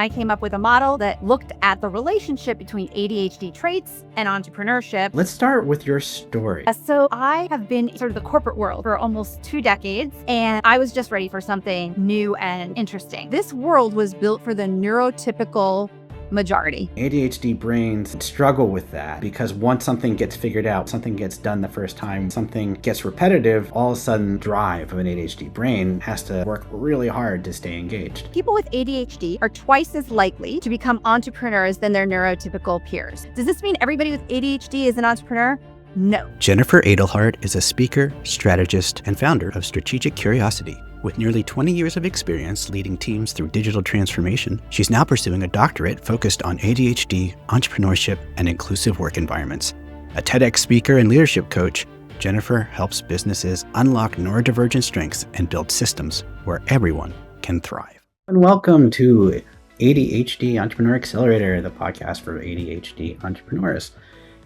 I came up with a model that looked at the relationship between ADHD traits and entrepreneurship. Let's start with your story. So I have been sort of the corporate world for almost 2 decades, and I was just ready for something new and interesting. This world was built for the neurotypical majority. ADHD brains struggle with that because once something gets figured out, something gets done the first time, something gets repetitive, all of a sudden drive of an ADHD brain has to work really hard to stay engaged. People with ADHD are twice as likely to become entrepreneurs than their neurotypical peers. Does this mean everybody with ADHD is an entrepreneur? No. Jennifer Adelhardt is a speaker, strategist, and founder of Strategic Curiosity. With nearly 20 years of experience leading teams through digital transformation, she's now pursuing a doctorate focused on ADHD, entrepreneurship, and inclusive work environments. A TEDx speaker and leadership coach, Jennifer helps businesses unlock neurodivergent strengths and build systems where everyone can thrive. And welcome to ADHD Entrepreneur Accelerator, the podcast for ADHD entrepreneurs.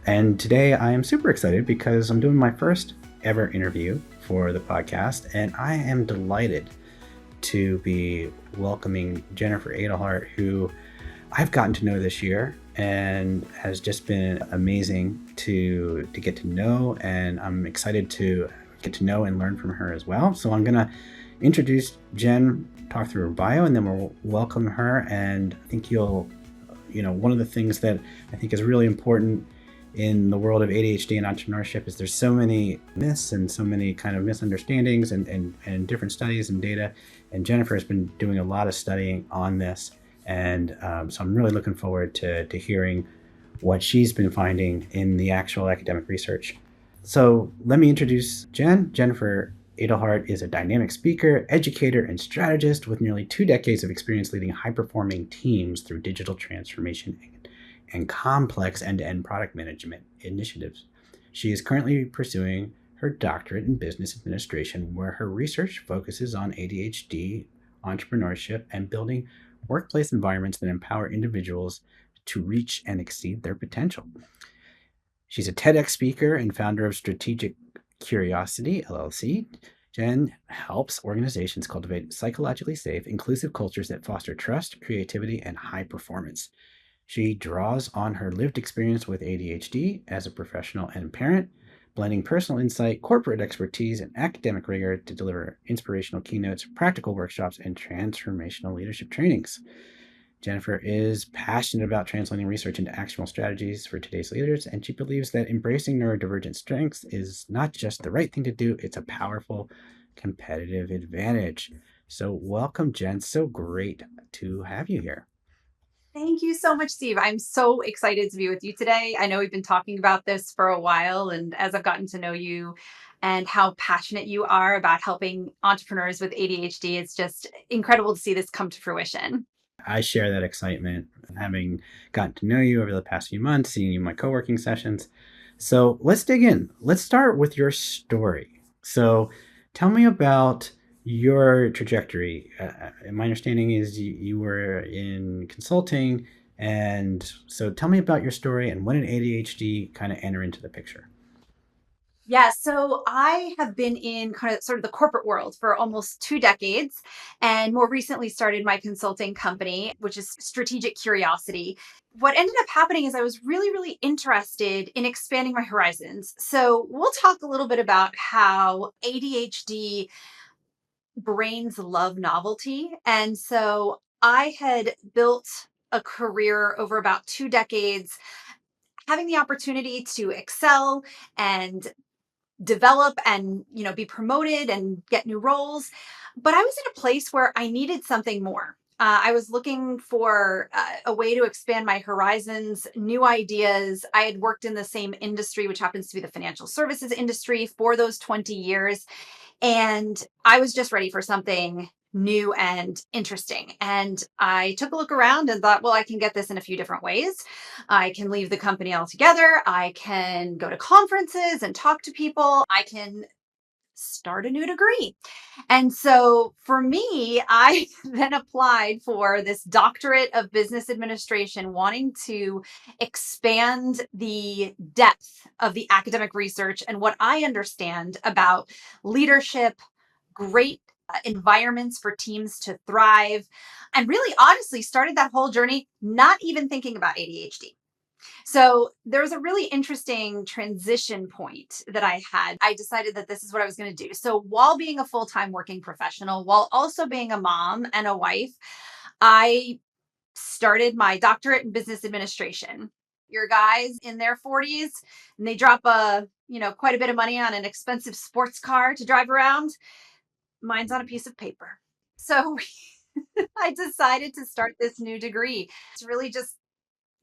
And today I am super excited because I'm doing my first ever interview for the podcast, and I am delighted to be welcoming Jennifer Adelhardt, who I've gotten to know this year and has just been amazing to get to know, and I'm excited to get to know and learn from her as well. So I'm gonna introduce Jen, talk through her bio, and then we'll welcome her. And I think one of the things that I think is really important in the world of ADHD and entrepreneurship is there's so many myths and so many kind of misunderstandings and different studies and data. And Jennifer has been doing a lot of studying on this. And so I'm really looking forward to hearing what she's been finding in the actual academic research. So let me introduce Jen. Jennifer Adelhardt is a dynamic speaker, educator, and strategist with nearly 2 decades of experience leading high-performing teams through digital transformation and complex end-to-end product management initiatives. She is currently pursuing her doctorate in business administration, where her research focuses on ADHD, entrepreneurship, and building workplace environments that empower individuals to reach and exceed their potential. She's a TEDx speaker and founder of Strategic Curiosity, LLC. Jen helps organizations cultivate psychologically safe, inclusive cultures that foster trust, creativity, and high performance. She draws on her lived experience with ADHD as a professional and parent, blending personal insight, corporate expertise, and academic rigor to deliver inspirational keynotes, practical workshops, and transformational leadership trainings. Jennifer is passionate about translating research into actionable strategies for today's leaders, and she believes that embracing neurodivergent strengths is not just the right thing to do, it's a powerful competitive advantage. So welcome, Jen. So great to have you here. Thank you so much, Steve. I'm so excited to be with you today. I know we've been talking about this for a while, and as I've gotten to know you and how passionate you are about helping entrepreneurs with ADHD, it's just incredible to see this come to fruition. I share that excitement, having gotten to know you over the past few months, seeing you in my co-working sessions. So let's dig in. Let's start with your story. So tell me about your trajectory. My understanding is you were in consulting. And so tell me about your story and when did ADHD kind of enter into the picture? Yeah, so I have been in kind of sort of the corporate world for almost 2 decades, and more recently started my consulting company, which is Strategic Curiosity. What ended up happening is I was really, really interested in expanding my horizons. So we'll talk a little bit about how ADHD brains love novelty. And so I had built a career over about 2 decades, having the opportunity to excel and develop and be promoted and get new roles, but I was in a place where I needed something more. I was looking for a way to expand my horizons, new ideas. I had worked in the same industry, which happens to be the financial services industry, for those 20 years, and I was just ready for something new and interesting. And I took a look around and thought, well, I can get this in a few different ways. I can leave the company altogether. I can go to conferences and talk to people. I can start a new degree. And so for me, I then applied for this doctorate of business administration, wanting to expand the depth of the academic research and what I understand about leadership, great environments for teams to thrive, and really honestly started that whole journey not even thinking about ADHD. So there was a really interesting transition point that I had. I decided that this is what I was going to do. So while being a full-time working professional, while also being a mom and a wife, I started my doctorate in business administration. Your guys in their 40s and they drop quite a bit of money on an expensive sports car to drive around. Mine's on a piece of paper. So I decided to start this new degree to really just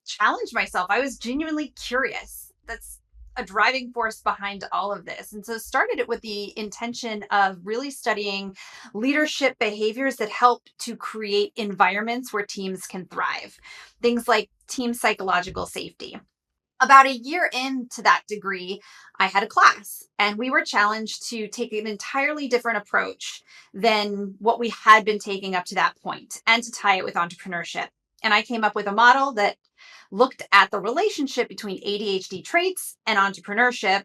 challenge myself. I was genuinely curious. That's a driving force behind all of this. And so started it with the intention of really studying leadership behaviors that help to create environments where teams can thrive. Things like team psychological safety. About a year into that degree, I had a class and we were challenged to take an entirely different approach than what we had been taking up to that point and to tie it with entrepreneurship. And I came up with a model that looked at the relationship between ADHD traits and entrepreneurship,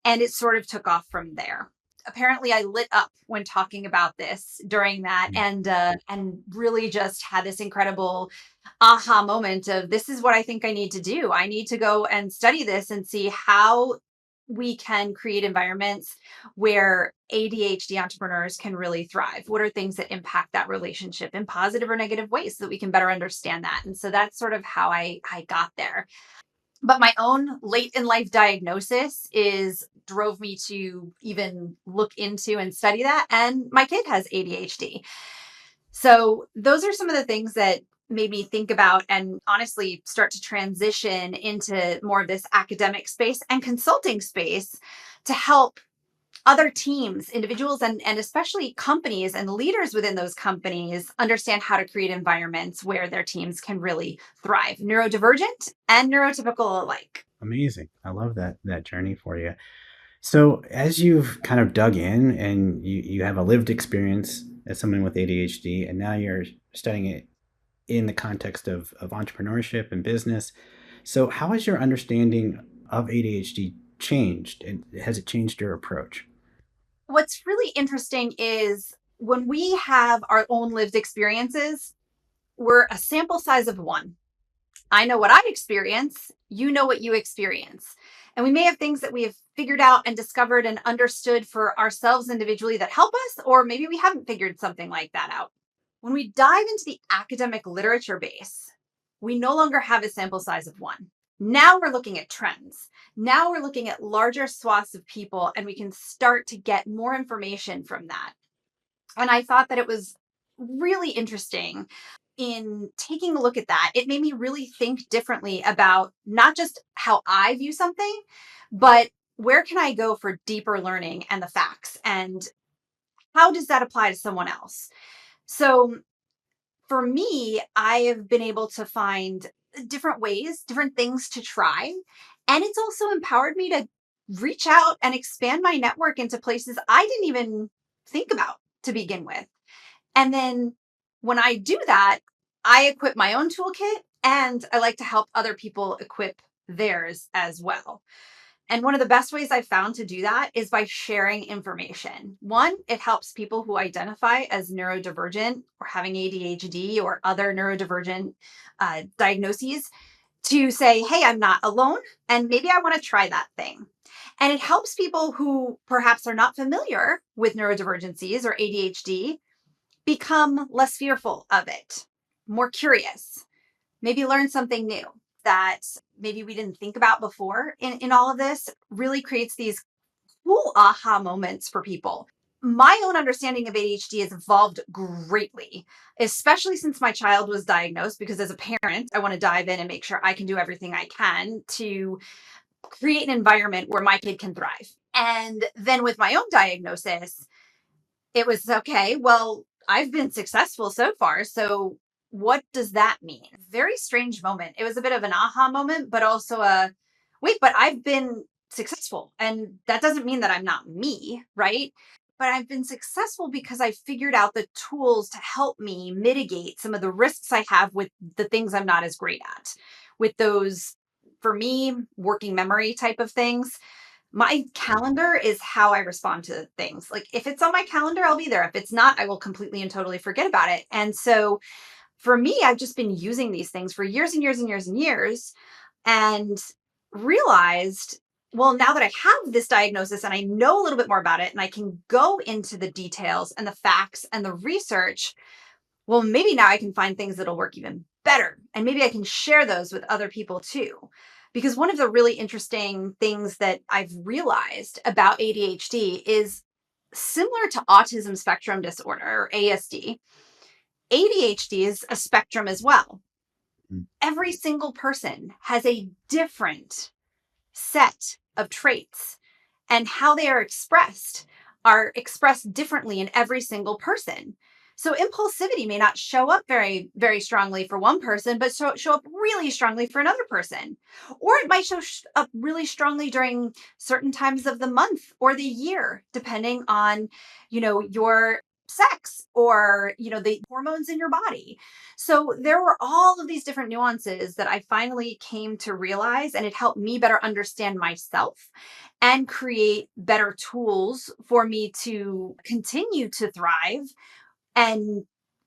and it sort of took off from there. Apparently, I lit up when talking about this during that, and really just had this incredible aha moment of this is what I think I need to do. I need to go and study this and see how we can create environments where ADHD entrepreneurs can really thrive. What are things that impact that relationship in positive or negative ways so that we can better understand that? And so that's sort of how I got there. But my own late in life diagnosis is drove me to even look into and study that. And my kid has ADHD. So those are some of the things that made me think about and honestly start to transition into more of this academic space and consulting space to help other teams, individuals, and especially companies and leaders within those companies understand how to create environments where their teams can really thrive, neurodivergent and neurotypical alike. Amazing. I love that journey for you. So as you've kind of dug in and you have a lived experience as someone with ADHD, and now you're studying it in the context of entrepreneurship and business. So how has your understanding of ADHD changed? And has it changed your approach? What's really interesting is when we have our own lived experiences, we're a sample size of one. I know what I experience, you know what you experience. And we may have things that we have figured out and discovered and understood for ourselves individually that help us, or maybe we haven't figured something like that out. When we dive into the academic literature base, we no longer have a sample size of one. Now we're looking at trends. Now we're looking at larger swaths of people, and we can start to get more information from that. And I thought that it was really interesting in taking a look at that. It made me really think differently about not just how I view something, but where can I go for deeper learning and the facts? And how does that apply to someone else? So for me, I have been able to find different ways, different things to try. And it's also empowered me to reach out and expand my network into places I didn't even think about to begin with. And then when I do that, I equip my own toolkit and I like to help other people equip theirs as well. And one of the best ways I've found to do that is by sharing information. One, it helps people who identify as neurodivergent or having ADHD or other neurodivergent diagnoses to say, hey, I'm not alone, and maybe I want to try that thing. And it helps people who perhaps are not familiar with neurodivergencies or ADHD become less fearful of it, more curious, maybe learn something new that maybe we didn't think about before in all of this. Really creates these cool aha moments for people. My own understanding of ADHD has evolved greatly, especially since my child was diagnosed, because as a parent, I want to dive in and make sure I can do everything I can to create an environment where my kid can thrive. And then with my own diagnosis, it was okay, well, I've been successful so far. So what does that mean? Very strange moment. It was a bit of an aha moment, but also a wait, but I've been successful. And that doesn't mean that I'm not me, right? But I've been successful because I figured out the tools to help me mitigate some of the risks I have with the things I'm not as great at, with those, for me, working memory type of things. My calendar is how I respond to things. Like if it's on my calendar, I'll be there. If it's not, I will completely and totally forget about it. And so for me, I've just been using these things for years and years and years and years and realized, well, now that I have this diagnosis and I know a little bit more about it and I can go into the details and the facts and the research, well, maybe now I can find things that'll work even better. And maybe I can share those with other people too. Because one of the really interesting things that I've realized about ADHD is similar to autism spectrum disorder or ASD. ADHD is a spectrum as well. Mm. Every single person has a different set of traits, and how they are expressed differently in every single person. So impulsivity may not show up very, very strongly for one person, but show up really strongly for another person. Or it might show up really strongly during certain times of the month or the year, depending on, your sex or, the hormones in your body. So there were all of these different nuances that I finally came to realize, and it helped me better understand myself and create better tools for me to continue to thrive and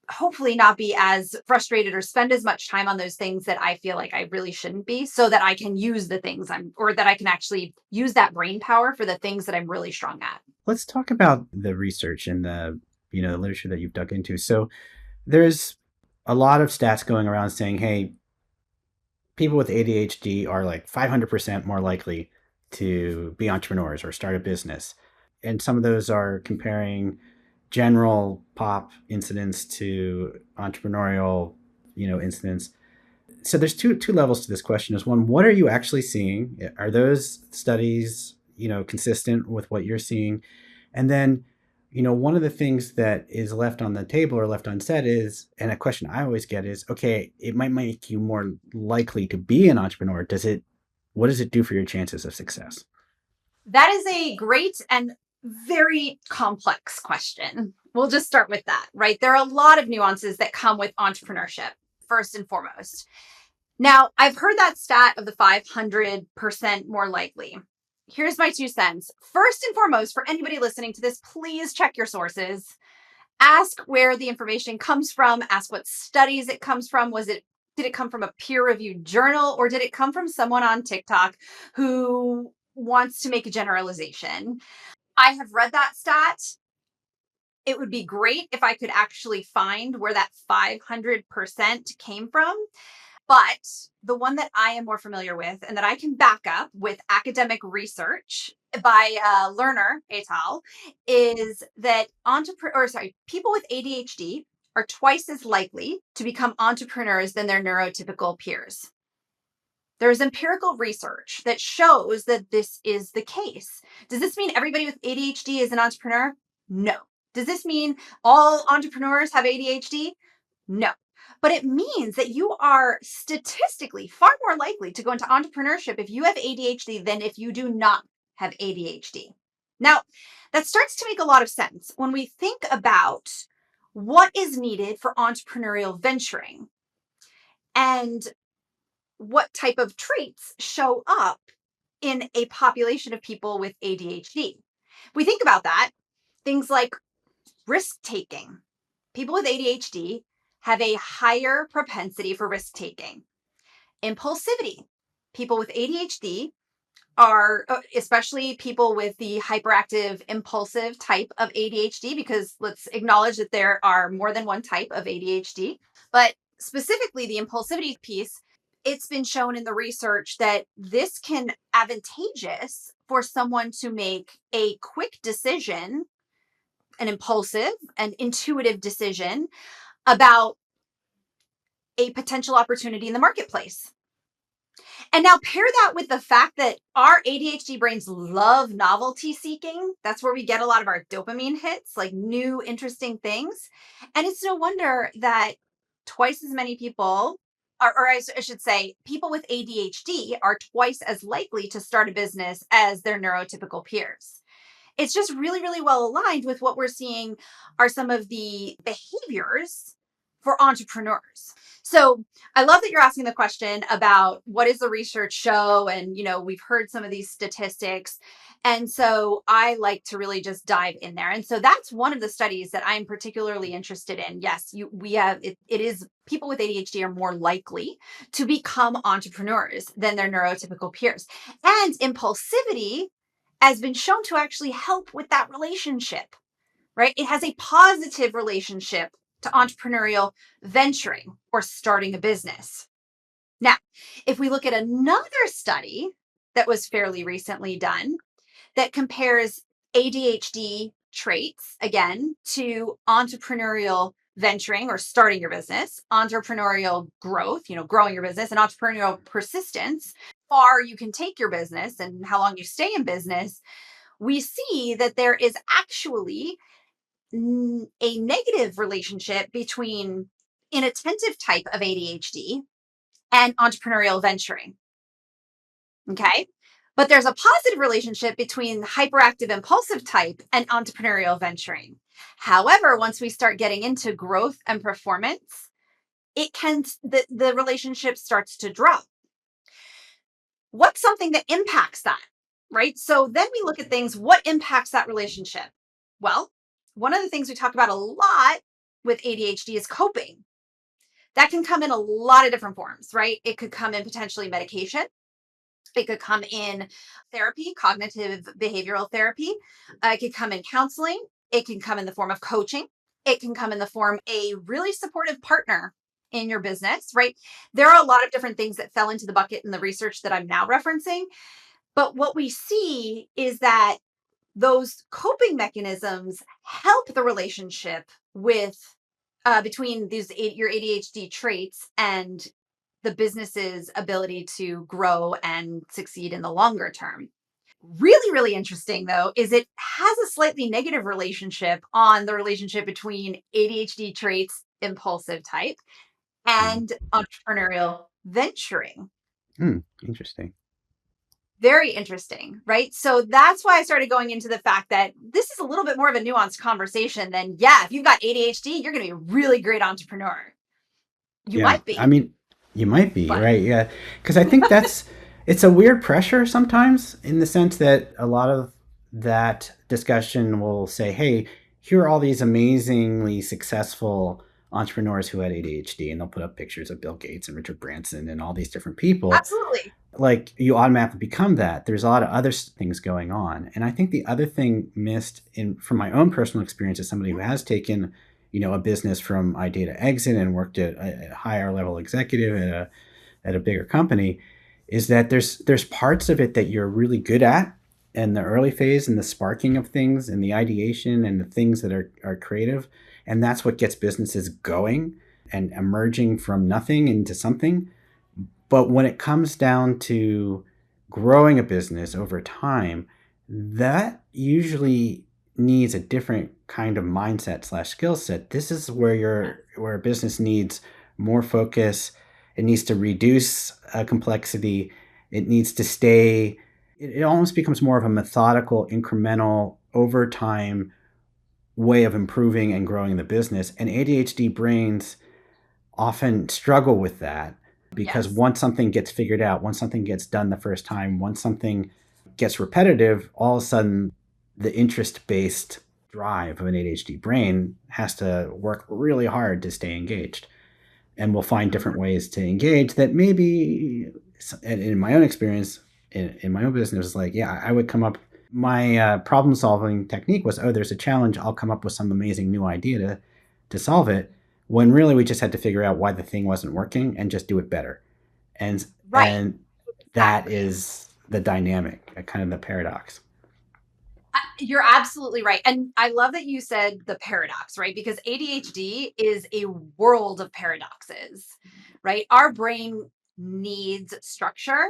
hopefully not be as frustrated or spend as much time on those things that I feel like I really shouldn't be, so that I can use the things or that I can actually use that brain power for the things that I'm really strong at. Let's talk about the research and the literature that you've dug into. So there's a lot of stats going around saying, hey, people with ADHD are like 500% more likely to be entrepreneurs or start a business. And some of those are comparing general pop incidents to entrepreneurial, incidents. So there's two levels to this question. Is one, what are you actually seeing? Are those studies, consistent with what you're seeing? And then, one of the things that is left on the table or left unsaid is, and a question I always get is, okay, it might make you more likely to be an entrepreneur. What does it do for your chances of success? That is a great and very complex question. We'll just start with that, right? There are a lot of nuances that come with entrepreneurship, first and foremost. Now, I've heard that stat of the 500% more likely. Here's my 2 cents. First and foremost, for anybody listening to this, please check your sources. Ask where the information comes from. Ask what studies it comes from. Did it come from a peer-reviewed journal, or did it come from someone on TikTok who wants to make a generalization? I have read that stat. It would be great if I could actually find where that 500% came from. But the one that I am more familiar with and that I can back up with academic research by Lerner et al. Is that people with ADHD are twice as likely to become entrepreneurs than their neurotypical peers. There's empirical research that shows that this is the case. Does this mean everybody with ADHD is an entrepreneur? No. Does this mean all entrepreneurs have ADHD? No. But it means that you are statistically far more likely to go into entrepreneurship if you have ADHD than if you do not have ADHD. Now, that starts to make a lot of sense when we think about what is needed for entrepreneurial venturing and what type of traits show up in a population of people with ADHD. We think about that, things like risk taking. People with ADHD have a higher propensity for risk taking. Impulsivity. People with ADHD are, especially people with the hyperactive impulsive type of ADHD, because let's acknowledge that there are more than one type of ADHD, but specifically the impulsivity piece, it's been shown in the research that this can advantageous for someone to make a quick decision, an impulsive and intuitive decision about a potential opportunity in the marketplace. And now pair that with the fact that our ADHD brains love novelty seeking. That's where we get a lot of our dopamine hits, like new, interesting things. And it's no wonder that twice as many people, or I should say, people with ADHD are twice as likely to start a business as their neurotypical peers. It's just really, really well aligned with what we're seeing are some of the behaviors for entrepreneurs. So I love that you're asking the question about what does the research show? And, we've heard some of these statistics. And so I like to really just dive in there. And so that's one of the studies that I'm particularly interested in. Yes, we have it is people with ADHD are more likely to become entrepreneurs than their neurotypical peers. And impulsivity has been shown to actually help with that relationship, right? It has a positive relationship to entrepreneurial venturing or starting a business. Now, if we look at another study that was fairly recently done that compares ADHD traits, again, to entrepreneurial venturing or starting your business, entrepreneurial growth, growing your business, and entrepreneurial persistence, far you can take your business and how long you stay in business, we see that there is actually a negative relationship between inattentive type of ADHD and entrepreneurial venturing. Okay. But there's a positive relationship between hyperactive impulsive type and entrepreneurial venturing. However, once we start getting into growth and performance, the relationship starts to drop. What's something that impacts that? Right? So then we look at things, what impacts that relationship? Well, one of the things we talk about a lot with ADHD is coping. That can come in a lot of different forms, right? It could come in potentially medication. It could come in therapy, cognitive behavioral therapy. It could come in counseling. It can come in the form of coaching. It can come in the form of a really supportive partner in your business, right? There are a lot of different things that fell into the bucket in the research that I'm now referencing. But what we see is that those coping mechanisms help the relationship with between your ADHD traits and the business's ability to grow and succeed in the longer term. Really, really interesting though, is it has a slightly negative relationship on the relationship between ADHD traits, impulsive type, and entrepreneurial venturing. Interesting. Very interesting, right? So that's why I started going into the fact that this is a little bit more of a nuanced conversation than, yeah, if you've got ADHD, you're going to be a really great entrepreneur. You Yeah. might be, I mean, you might be, but right? Yeah. Because I think it's a weird pressure sometimes in the sense that a lot of that discussion will say, hey, here are all these amazingly successful entrepreneurs who had ADHD, and they'll put up pictures of Bill Gates and Richard Branson and all these different people. absolutely. Like you automatically become that. There's a lot of other things going on. And I think the other thing missed from my own personal experience as somebody who has taken, a business from idea to exit and worked at a higher level executive at a bigger company, is that there's parts of it that you're really good at in the early phase and the sparking of things and the ideation and the things that are creative. And that's what gets businesses going and emerging from nothing into something. But when it comes down to growing a business over time, that usually needs a different kind of mindset / skill set. This is where a business needs more focus. It needs to reduce complexity. It needs to stay. It almost becomes more of a methodical, incremental, over time way of improving and growing the business. And ADHD brains often struggle with that because Yes. once something gets figured out, once something gets done the first time, once something gets repetitive, all of a sudden the interest-based drive of an ADHD brain has to work really hard to stay engaged. And we'll find different ways to engage that maybe, in my own experience, in my own business, like, yeah, I would come up, my problem-solving technique was, oh, there's a challenge, I'll come up with some amazing new idea to solve it, when really we just had to figure out why the thing wasn't working and just do it better. And Right. that Exactly. is the dynamic, kind of the paradox. You're absolutely right. And I love that you said the paradox, right? Because ADHD is a world of paradoxes, right? Our brain needs structure,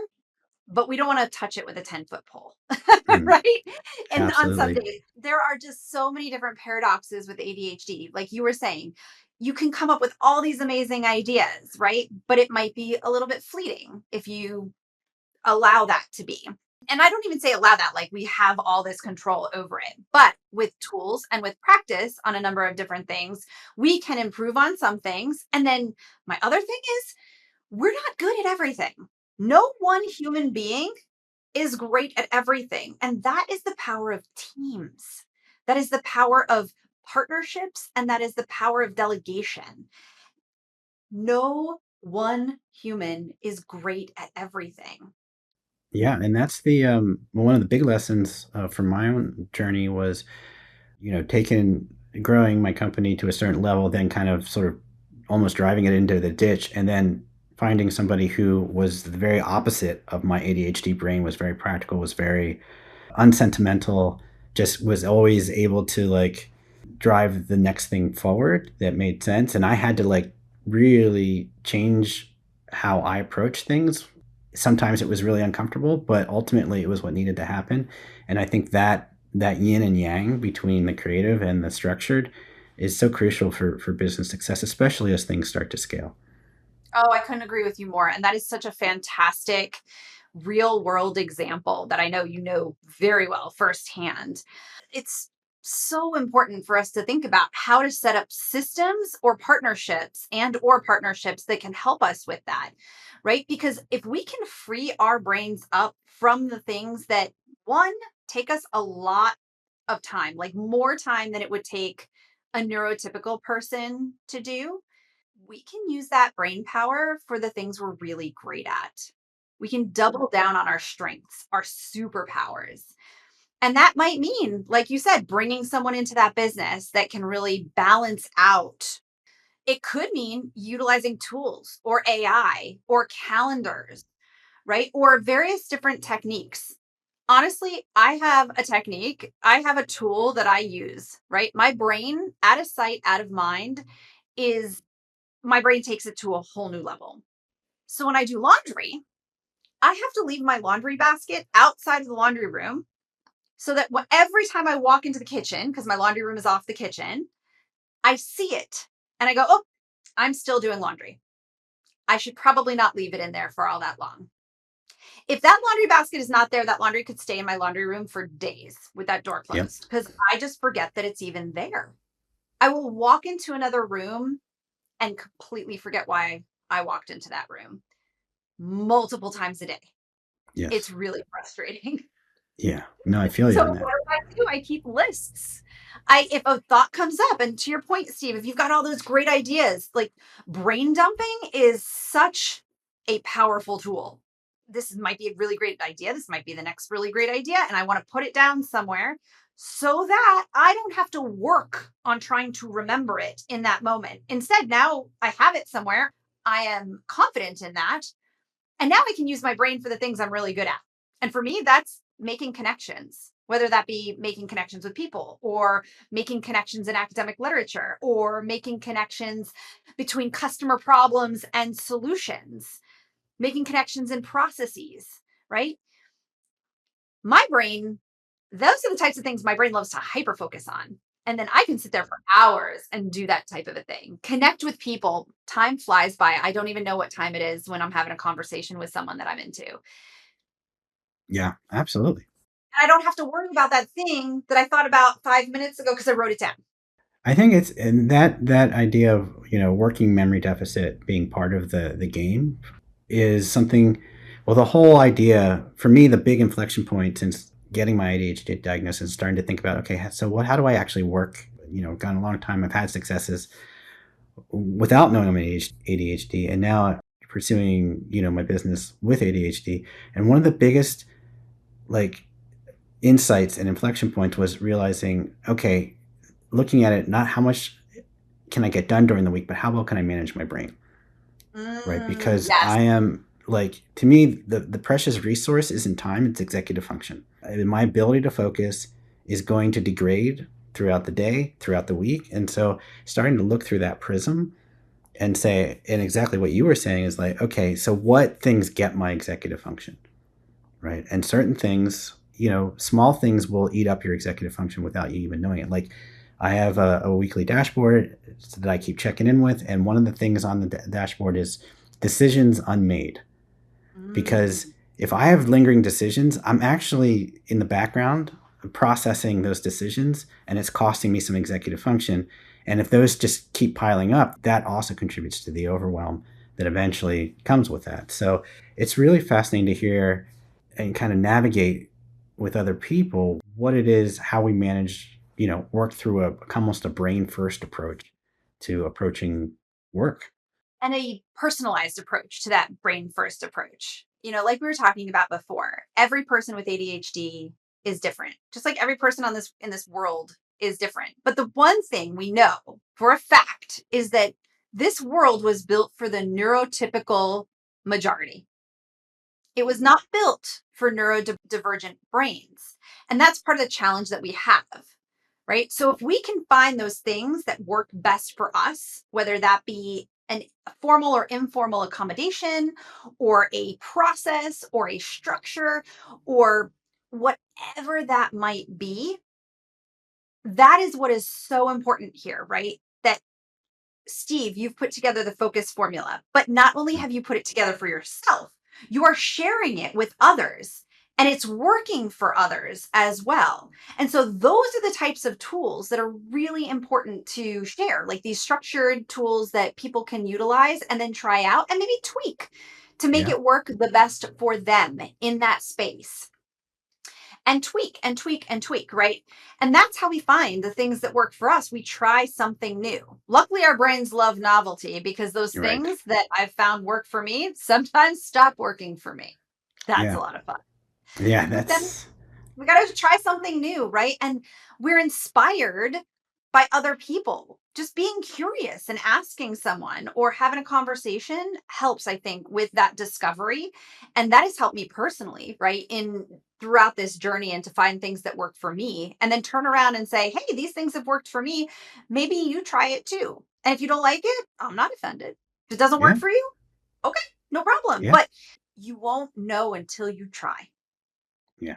but we don't want to touch it with a 10-foot pole, Mm, right? And on some absolutely. days, there are just so many different paradoxes with ADHD. Like you were saying, you can come up with all these amazing ideas, right? But it might be a little bit fleeting if you allow that to be. And I don't even say allow that, like we have all this control over it. But with tools and with practice on a number of different things, we can improve on some things. And then my other thing is, we're not good at everything. No one human being is great at everything. And that is the power of teams. That is the power of partnerships. And that is the power of delegation. No one human is great at everything. Yeah, and that's the one of the big lessons from my own journey was, taking growing my company to a certain level, then kind of sort of almost driving it into the ditch, and then finding somebody who was the very opposite of my ADHD brain, was very practical, was very unsentimental, just was always able to like drive the next thing forward that made sense. And I had to like really change how I approach things. Sometimes it was really uncomfortable, but ultimately it was what needed to happen. And I think that yin and yang between the creative and the structured is so crucial for business success, especially as things start to scale. Oh, I couldn't agree with you more. And that is such a fantastic real world example that I know you know very well firsthand. It's so important for us to think about how to set up systems or partnerships that can help us with that, right? Because if we can free our brains up from the things that one take us a lot of time, like more time than it would take a neurotypical person to do, we can use that brain power for the things we're really great at. We can double down on our strengths, our superpowers. And that might mean, like you said, bringing someone into that business that can really balance out. It could mean utilizing tools or AI or calendars, right? Or various different techniques. Honestly, I have a technique, I have a tool that I use, right? My brain, out of sight, out of mind, is my brain takes it to a whole new level. So when I do laundry, I have to leave my laundry basket outside of the laundry room so that every time I walk into the kitchen, because my laundry room is off the kitchen, I see it and I go, oh, I'm still doing laundry. I should probably not leave it in there for all that long. If that laundry basket is not there, that laundry could stay in my laundry room for days with that door Yep. closed because I just forget that it's even there. I will walk into another room and completely forget why I walked into that room multiple times a day. It's Yes. really frustrating. Yeah. No, I feel you So on what that. do? I keep lists. If a thought comes up, and to your point, Steve, if you've got all those great ideas, like brain dumping is such a powerful tool. This might be a really great idea. This might be the next really great idea. And I want to put it down somewhere so that I don't have to work on trying to remember it in that moment. Instead, now I have it somewhere. I am confident in that. And now I can use my brain for the things I'm really good at. And for me, that's making connections, whether that be making connections with people or making connections in academic literature or making connections between customer problems and solutions, making connections in processes, right? My brain, those are the types of things my brain loves to hyper focus on. And then I can sit there for hours and do that type of a thing. Connect with people. Time flies by. I don't even know what time it is when I'm having a conversation with someone that I'm into. And Yeah, absolutely. I don't have to worry about that thing that I thought about 5 minutes ago because I wrote it down. I think it's and that idea of working memory deficit being part of the game is something. Well, the whole idea for me, the big inflection point since getting my ADHD diagnosis, and starting to think about, okay, so what? How do I actually work? Gone a long time. I've had successes without knowing I'm ADHD, and now pursuing my business with ADHD. And one of the biggest like insights and inflection points was realizing, okay, looking at it, not how much can I get done during the week, but how well can I manage my brain, right? Because Yes. I am like, to me, the precious resource isn't time, it's executive function. And my ability to focus is going to degrade throughout the day, throughout the week. And so starting to look through that prism and say, and exactly what you were saying is like, okay, so what things get my executive function, right? And certain things, small things will eat up your executive function without you even knowing it. Like I have a weekly dashboard that I keep checking in with. And one of the things on the dashboard is decisions unmade. Because if I have lingering decisions, I'm actually in the background processing those decisions, and it's costing me some executive function. And if those just keep piling up, that also contributes to the overwhelm that eventually comes with that. So it's really fascinating to hear and kind of navigate with other people what it is, how we manage, work through almost a brain first approach to approaching work. And a personalized approach to that brain first approach. Like we were talking about before, every person with ADHD is different, just like every person in this world is different. But the one thing we know for a fact is that this world was built for the neurotypical majority. It was not built for neurodivergent brains. And that's part of the challenge that we have, right? So if we can find those things that work best for us, whether that be a formal or informal accommodation or a process or a structure or whatever that might be, that is what is so important here, right? That Steve, you've put together the focus formula, but not only have you put it together for yourself, you are sharing it with others and it's working for others as well. And so those are the types of tools that are really important to share, like these structured tools that people can utilize and then try out and maybe tweak to make Yeah. it work the best for them in that space. And tweak and tweak and tweak, right? And that's how we find the things that work for us. We try something new. Luckily, our brains love novelty because those You're right. things that I've found work for me sometimes stop working for me. That's Yeah. a lot of fun. Yeah, But then that's we got to try something new, right? And we're inspired by other people. Just being curious and asking someone or having a conversation helps, I think, with that discovery. And that has helped me personally, right? In throughout this journey and to find things that work for me and then turn around and say, hey, these things have worked for me. Maybe you try it too. And if you don't like it, I'm not offended. If it doesn't work yeah, for you, okay, no problem. yeah, But you won't know until you try. yeah,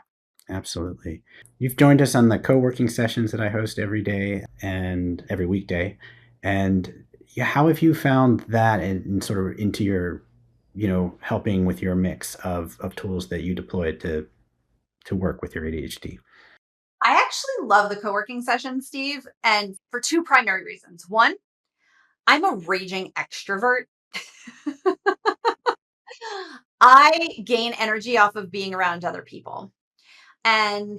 absolutely. You've joined us on the co-working sessions that I host every day and every weekday. And yeah, how have you found that and sort of into your, helping with your mix of tools that you deploy to work with your ADHD? I actually love the co-working session, Steve, and for two primary reasons. One, I'm a raging extrovert. I gain energy off of being around other people. And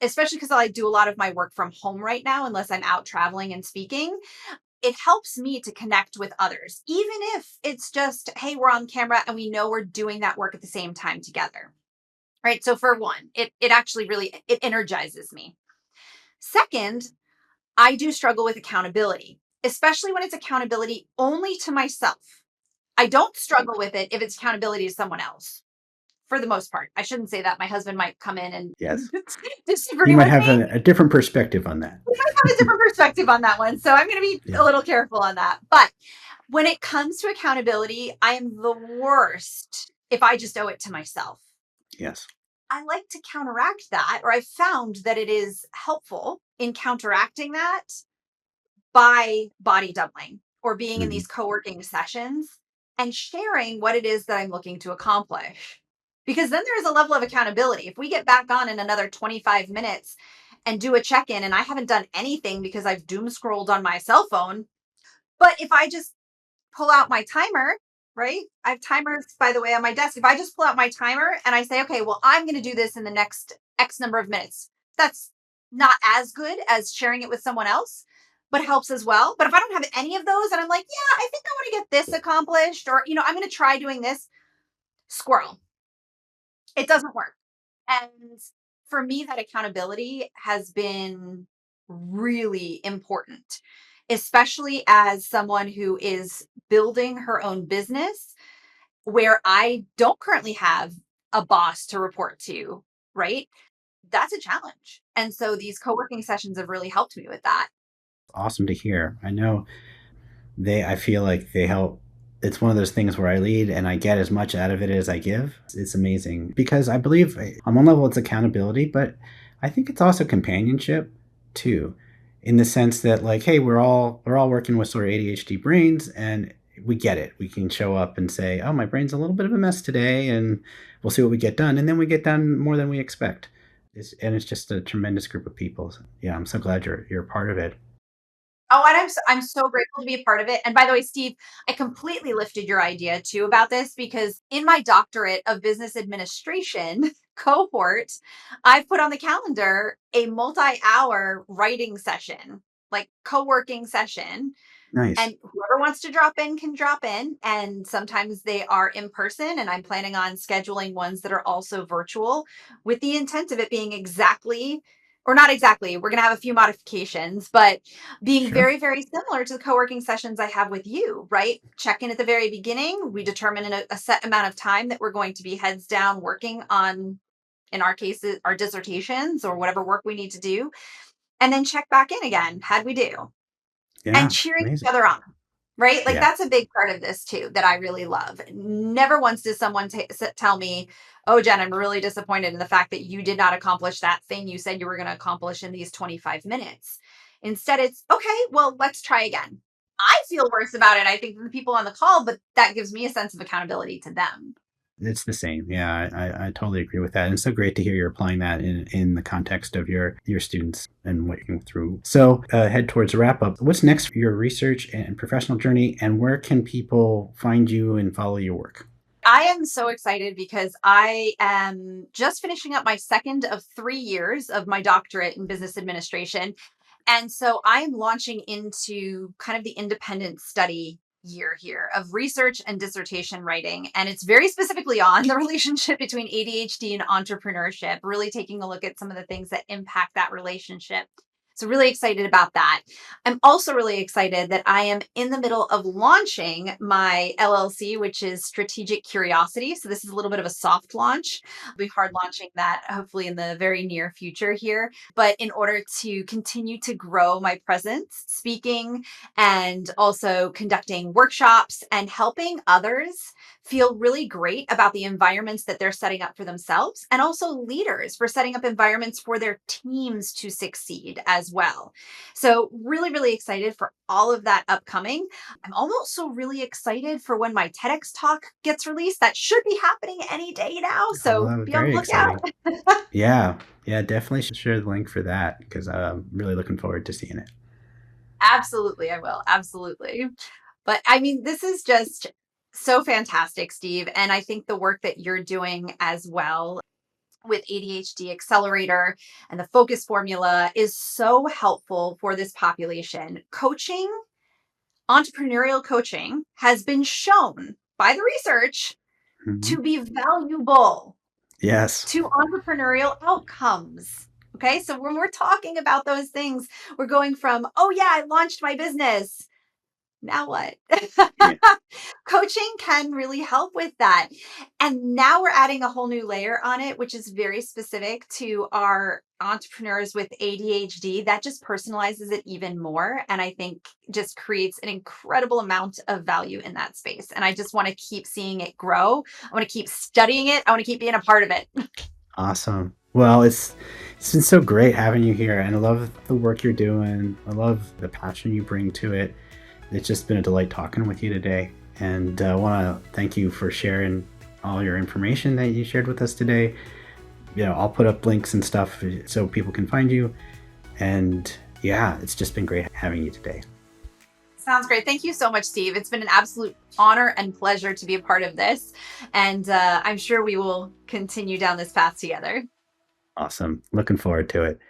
especially because I do a lot of my work from home right now, unless I'm out traveling and speaking, it helps me to connect with others, even if it's just, hey, we're on camera and we know we're doing that work at the same time together. Right. So for one, it actually really it energizes me. Second, I do struggle with accountability, especially when it's accountability only to myself. I don't struggle with it if it's accountability to someone else, for the most part. I shouldn't say that. My husband might come in and Yes. He disagree might with have me. a different perspective on that. He might have a different perspective on that one. So I'm going to be Yeah. a little careful on that. But when it comes to accountability, I am the worst if I just owe it to myself. Yes. I like to counteract that, or I've found that it is helpful in counteracting that by body doubling or being in Mhm. these co-working sessions and sharing what it is that I'm looking to accomplish. Because then there is a level of accountability. If we get back on in another 25 minutes and do a check-in and I haven't done anything because I've doom scrolled on my cell phone, but if I just pull out my timer, right? I have timers, by the way, on my desk. If I just pull out my timer and I say, okay, well, I'm going to do this in the next X number of minutes, that's not as good as sharing it with someone else, but helps as well. But if I don't have any of those and I'm like, yeah, I think I want to get this accomplished, or, I'm going to try doing this, squirrel, it doesn't work. And for me, that accountability has been really important, especially as someone who is building her own business where I don't currently have a boss to report to, right? That's a challenge. And so these co working sessions have really helped me with that. Awesome to hear. I know I feel like they help. It's one of those things where I lead and I get as much out of it as I give. It's amazing because I believe on one level it's accountability, but I think it's also companionship too, in the sense that like, hey, we're all working with sort of ADHD brains, and we get it. We can show up and say, oh, my brain's a little bit of a mess today, and we'll see what we get done. And then we get done more than we expect. And it's just a tremendous group of people. So, yeah, I'm so glad you're a part of it. Oh, and I'm so grateful to be a part of it. And by the way, Steve, I completely lifted your idea too about this because in my doctorate of business administration cohort, I've put on the calendar a multi-hour writing session, like co-working session. Nice. And whoever wants to drop in can drop in. And sometimes they are in person. And I'm planning on scheduling ones that are also virtual with the intent of it being exactly, or not exactly, we're going to have a few modifications, but being Sure. very, very similar to the co working sessions I have with you, right? Check in at the very beginning. We determine in a set amount of time that we're going to be heads down working on, in our cases, our dissertations or whatever work we need to do. And then check back in again. How'd we do? And Yeah. cheering each Amazing. other on, right? Like Yeah. that's a big part of this too that I really love. Never once does someone tell me, "Oh, Jen, I'm really disappointed in the fact that you did not accomplish that thing you said you were going to accomplish in these 25 minutes." Instead, it's, "Okay, well, let's try again." I feel worse about it, I think, than the people on the call, but that gives me a sense of accountability to them. It's the same. Yeah, I totally agree with that. And it's so great to hear you're applying that in the context of your students and what you're going through. So head towards a wrap up. What's next for your research and professional journey, and where can people find you and follow your work? I am so excited because I am just finishing up my second of 3 years of my doctorate in business administration. And so I'm launching into kind of the independent study year here of research and dissertation writing. And it's very specifically on the relationship between ADHD and entrepreneurship, really taking a look at some of the things that impact that relationship. So, really excited about that. I'm also really excited that I am in the middle of launching my LLC, which is Strategic Curiosity. So, this is a little bit of a soft launch. I'll be hard launching that hopefully in the very near future here. But in order to continue to grow my presence, speaking and also conducting workshops and helping others feel really great about the environments that they're setting up for themselves, and also leaders for setting up environments for their teams to succeed as well. So, really, really excited for all of that upcoming. I'm also really excited for when my TEDx talk gets released. That should be happening any day now. So, Oh, be on the very exciting. lookout. Yeah. Yeah, definitely should share the link for that because I'm really looking forward to seeing it. Absolutely, I will. Absolutely. But I mean, this is just so fantastic, Steve. And I think the work that you're doing as well with ADHD Accelerator and the focus formula is so helpful for this population. Coaching, entrepreneurial coaching, has been shown by the research Mhm. to be valuable Yes. to entrepreneurial outcomes. Okay, so when we're talking about those things, we're going from, oh, yeah, I launched my business. Now what? Yeah. Coaching can really help with that. And now we're adding a whole new layer on it, which is very specific to our entrepreneurs with ADHD. That just personalizes it even more. And I think just creates an incredible amount of value in that space. And I just want to keep seeing it grow. I want to keep studying it. I want to keep being a part of it. Awesome. Well, it's been so great having you here, and I love the work you're doing. I love the passion you bring to it. It's just been a delight talking with you today, and I want to thank you for sharing all your information that you shared with us today. I'll put up links and stuff so people can find you. And yeah, it's just been great having you today. Sounds great. Thank you so much, Steve. It's been an absolute honor and pleasure to be a part of this. And I'm sure we will continue down this path together. Awesome. Looking forward to it.